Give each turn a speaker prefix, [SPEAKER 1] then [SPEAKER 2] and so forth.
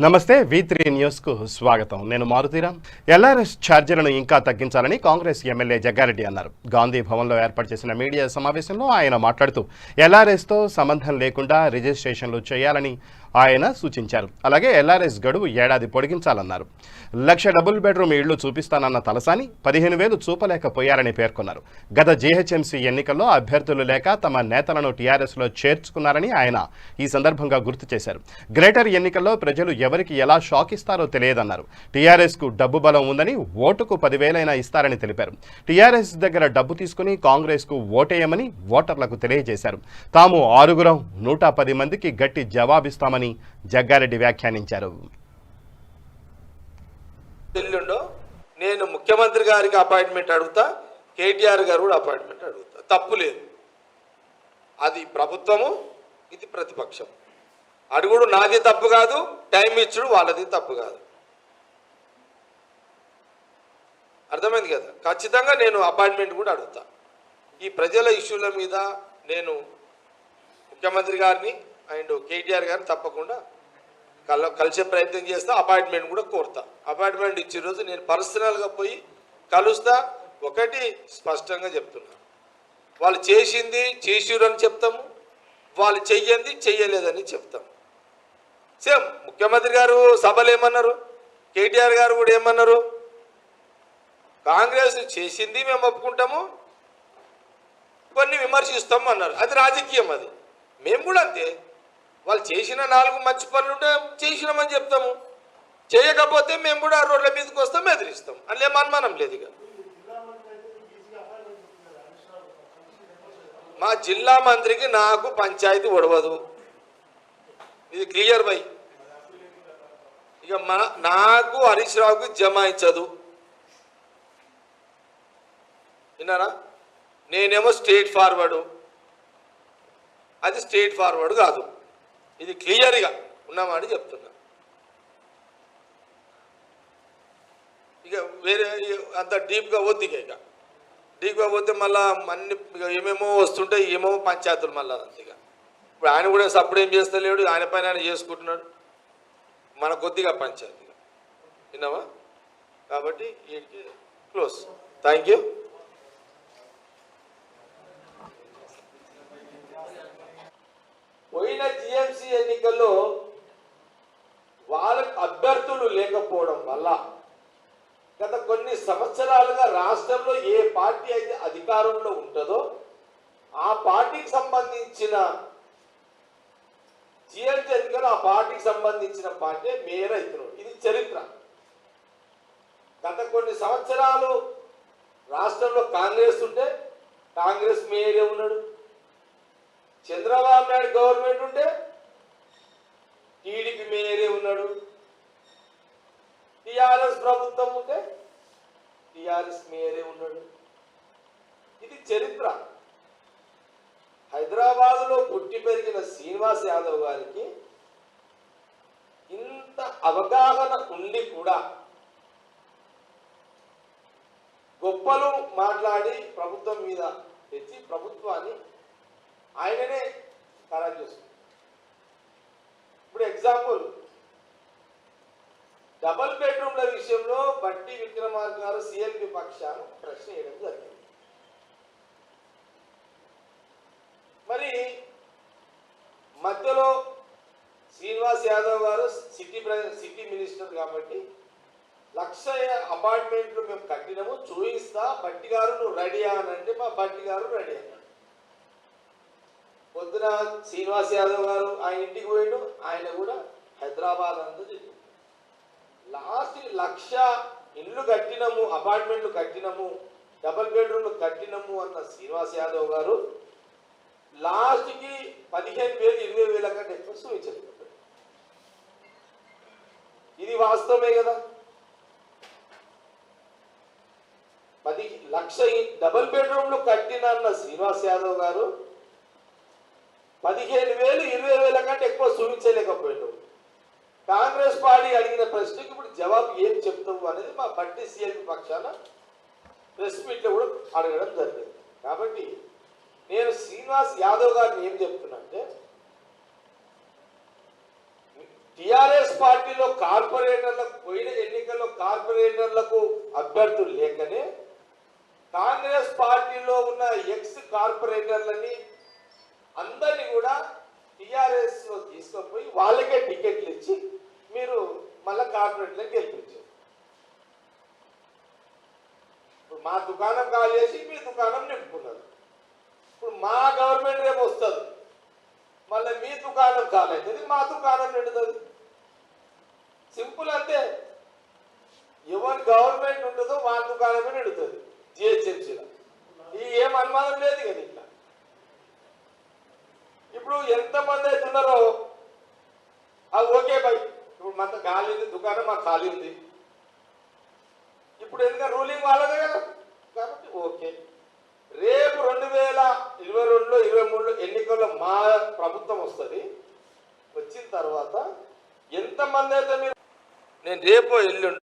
[SPEAKER 1] నమస్తే V3 న్యూస్కు స్వాగతం. నేను మారుతీరామ్. ఎల్ఆర్ఎస్ ఛార్జీలను ఇంకా తగ్గించాలని కాంగ్రెస్ ఎమ్మెల్యే జగ్గారెడ్డి అన్నారు. గాంధీ భవన్లో ఏర్పాటు చేసిన మీడియా సమావేశంలో ఆయన మాట్లాడుతూ ఎల్ఆర్ఎస్తో సంబంధం లేకుండా రిజిస్ట్రేషన్లు చేయాలని ఆయన సూచించారు. అలాగే ఎల్ఆర్ఎస్ గడువు ఏడాది పొడిగించాలన్నారు. 1,00,000 డబుల్ బెడ్రూమ్ ఇళ్లు చూపిస్తానన్న తలసాని 15,000 చూపలేకపోయారని పేర్కొన్నారు. గత జీహెచ్ఎంసీ ఎన్నికల్లో అభ్యర్థులు లేక తమ నేతలను టీఆర్ఎస్లో చేర్చుకున్నారని ఆయన ఈ సందర్భంగా గుర్తు చేశారు. గ్రేటర్ ఎన్నికల్లో ప్రజలు ఎవరికి ఎలా షాక్ ఇస్తారో తెలియదన్నారు. టీఆర్ఎస్కు డబ్బు బలం ఉందని ఓటుకు 10,000 ఇస్తారని తెలిపారు. టీఆర్ఎస్ దగ్గర డబ్బు తీసుకుని కాంగ్రెస్కు ఓటేయమని ఓటర్లకు తెలియజేశారు. తాము 6 110 మందికి గట్టి జవాబిస్తామని జగ్గారెడ్డి వ్యాఖ్యానించారు.
[SPEAKER 2] నేను ముఖ్యమంత్రి గారికి అపాయింట్మెంట్ అడుగుతా, కేటీఆర్ గారు కూడా అపాయింట్మెంట్ అడుగుతా, తప్పు లేదు. అది ప్రభుత్వము, ఇది ప్రతిపక్షం. అడుగుడు నాది తప్పు కాదు, టైం ఇచ్చుడు వాళ్ళది తప్పు కాదు. అర్థమైంది కదా? ఖచ్చితంగా నేను అపాయింట్మెంట్ కూడా అడుగుతా. ఈ ప్రజల ఇష్యూల మీద నేను ముఖ్యమంత్రి గారిని అండ్ కేటీఆర్ గారిని తప్పకుండా కలిసే ప్రయత్నం చేస్తా. అపాయింట్మెంట్ కూడా కోరుతా. అపాయింట్మెంట్ ఇచ్చే రోజు నేను పర్సనల్గా పోయి కలుస్తా. ఒకటి స్పష్టంగా చెప్తున్నా, వాళ్ళు చేసింది చేసిరని చెప్తాము, వాళ్ళు చెయ్యంది చెయ్యలేదని చెప్తాం. సేమ్ ముఖ్యమంత్రి గారు సభలు ఏమన్నారు, కేటీఆర్ గారు కూడా ఏమన్నారు, కాంగ్రెస్ చేసింది మేము ఒప్పుకుంటాము, కొన్ని విమర్శిస్తాము అన్నారు. అది రాజకీయం. అది మేము కూడా అంతే. వాళ్ళు చేసిన 4 మంచి పనులు ఉంటే చేసినామని చెప్తాము, చేయకపోతే మేము కూడా రోడ్ల మీదకి వస్తాం, ఎదిరిస్తాం. అందులో అనుమానం లేదు. ఇక మా జిల్లా మంత్రికి నాకు పంచాయతీ ఒడవదు, ఇది క్లియర్ బై. ఇక నాకు హరీష్ రావుకి జమాయించదు. విన్నారా? నేనేమో స్ట్రేట్ ఫార్వర్డు, అది స్ట్రేట్ ఫార్వర్డ్ కాదు. ఇది క్లియర్గా ఉన్నామని చెప్తున్నా. ఇక వేరే అంత డీప్గా పోతే ఇక డీప్గా పోతే మళ్ళీ అన్ని ఏమేమో వస్తుంటాయి, ఏమేమో పంచాయతీలు మళ్ళీ అంతేగా. ఇప్పుడు ఆయన కూడా సప్పుడు ఏం చేస్తలేడు, ఆయన పైన ఆయన చేసుకుంటున్నాడు, మన కొద్దిగా పంచాయతీగా. విన్నావా? కాబట్టి క్లోజ్. Thank you. పోయిన జిఎంసీ ఎన్నికల్లో వాళ్ళకు అభ్యర్థులు లేకపోవడం వల్ల గత కొన్ని సంవత్సరాలుగా రాష్ట్రంలో ఏ పార్టీ అయితే అధికారంలో ఉంటుందో ఆ పార్టీకి సంబంధించిన జిఎంసీ ఎన్నికల్లో ఆ పార్టీకి సంబంధించిన పార్టీ మేయర్ అవుతున్నాడు. ఇది చరిత్ర. గత కొన్ని సంవత్సరాలు రాష్ట్రంలో కాంగ్రెస్ ఉంటే కాంగ్రెస్ మేయరే ఉన్నాడు. చంద్రబాబు నాయుడు గవర్నమెంట్ ఉంటే టీడీపీ మేయరే ఉన్నాడు. టీఆర్ఎస్ ప్రభుత్వం ఉంటే టీఆర్ఎస్ మేయరే ఉన్నాడు. ఇది చరిత్ర. హైదరాబాదులో పుట్టి పెరిగిన శ్రీనివాస్ యాదవ్ గారికి ఇంత అవగాహన ఉండి కూడా గొప్పలు మాట్లాడి ప్రభుత్వం మీద తెచ్చి ప్రభుత్వాన్ని ఆయననే ఖరారు చేస్తుంది. ఇప్పుడు ఎగ్జాంపుల్, డబల్ బెడ్రూమ్ల విషయంలో బట్టి విక్రమార్క గారు సిఎల్పి పక్షాన్ని ప్రశ్న వేయడం జరిగింది. మరి మధ్యలో శ్రీనివాస్ యాదవ్ గారు సిటీ మినిస్టర్ కాబట్టి 1,00,000 అపార్ట్మెంట్లు మేము కట్టినాము, చూయిస్తా, బట్టి గారు నువ్వు రెడీ అనంటే మా బట్టి గారు రెడీ అన్నాడు. పొద్దున శ్రీనివాస్ యాదవ్ గారు ఆయన ఇంటికి పోయాడు, ఆయన కూడా హైదరాబాద్ అంతా తిరిగి లాస్ట్ 1,00,000 ఇల్లు కట్టినము, అపార్ట్మెంట్లు కట్టినము, డబల్ బెడ్రూమ్లు కట్టినము అన్న శ్రీనివాస్ యాదవ్ గారు లాస్ట్కి 15,000 20,000 కంటే ఎక్కువ సూచించలేకపోయాడు. ఇది వాస్తవమే కదా? 10,00,000 డబల్ బెడ్రూమ్లు కట్టిన అన్న శ్రీనివాస్ యాదవ్ గారు 15,000 20,000 కంటే ఎక్కువ చూపించలేకపోయాడు. కాంగ్రెస్ పార్టీ అడిగిన ప్రశ్నకి ఇప్పుడు జవాబు ఏం చెప్తావు అనేది మా బట్టి సిఎల్పి పక్షాన ప్రెస్ మీట్లో కూడా అడగడం జరిగింది. కాబట్టి నేను శ్రీనివాస్ యాదవ్ గారిని ఏం చెప్తున్నా అంటే, టిఆర్ఎస్ పార్టీలో కార్పొరేటర్లకు పోయిన ఎన్నికల్లో కార్పొరేటర్లకు అభ్యర్థులు లేకనే కాంగ్రెస్ పార్టీలో ఉన్న ఎక్స్ కార్పొరేటర్లని అందరినీ కూడా టిఆర్ఎస్ లో తీసుకుపోయి వాళ్ళకే టికెట్లు ఇచ్చి మీరు మళ్ళీ కార్పొరేట్లకు గెలిపించారు. ఇప్పుడు మా దుకాణం కాల్ చేసి మీ దుకాణం నింపుకున్నారు. ఇప్పుడు మా గవర్నమెంట్ రేపు వస్తుంది, మళ్ళీ మీ దుకాణం కాలవుతుంది, మా దుకాణం నిండుతుంది. సింపుల్ అంతే. ఎవరి గవర్నమెంట్ ఉంటుందో వాళ్ళ దుకాణమే నిండుతుంది జిహెచ్ఎంసీలో. ఈ ఏం అనుమానం లేదు కదా. ఇట్లా ఇప్పుడు ఎంతమంది అయితే ఉన్నారో అది ఓకే బై. ఇప్పుడు మాకు ఖాళీ ఉంది దుకాణం, మాకు ఖాళీ ఉంది. ఇప్పుడు ఎందుకంటే రూలింగ్ వాళ్ళదే కదా, కాబట్టి ఓకే. రేపు 2022లో 23లో ఎన్నికల్లో మా ప్రభుత్వం వస్తుంది. వచ్చిన తర్వాత ఎంతమంది అయితే మీరు నేను రేపు ఎల్లుండి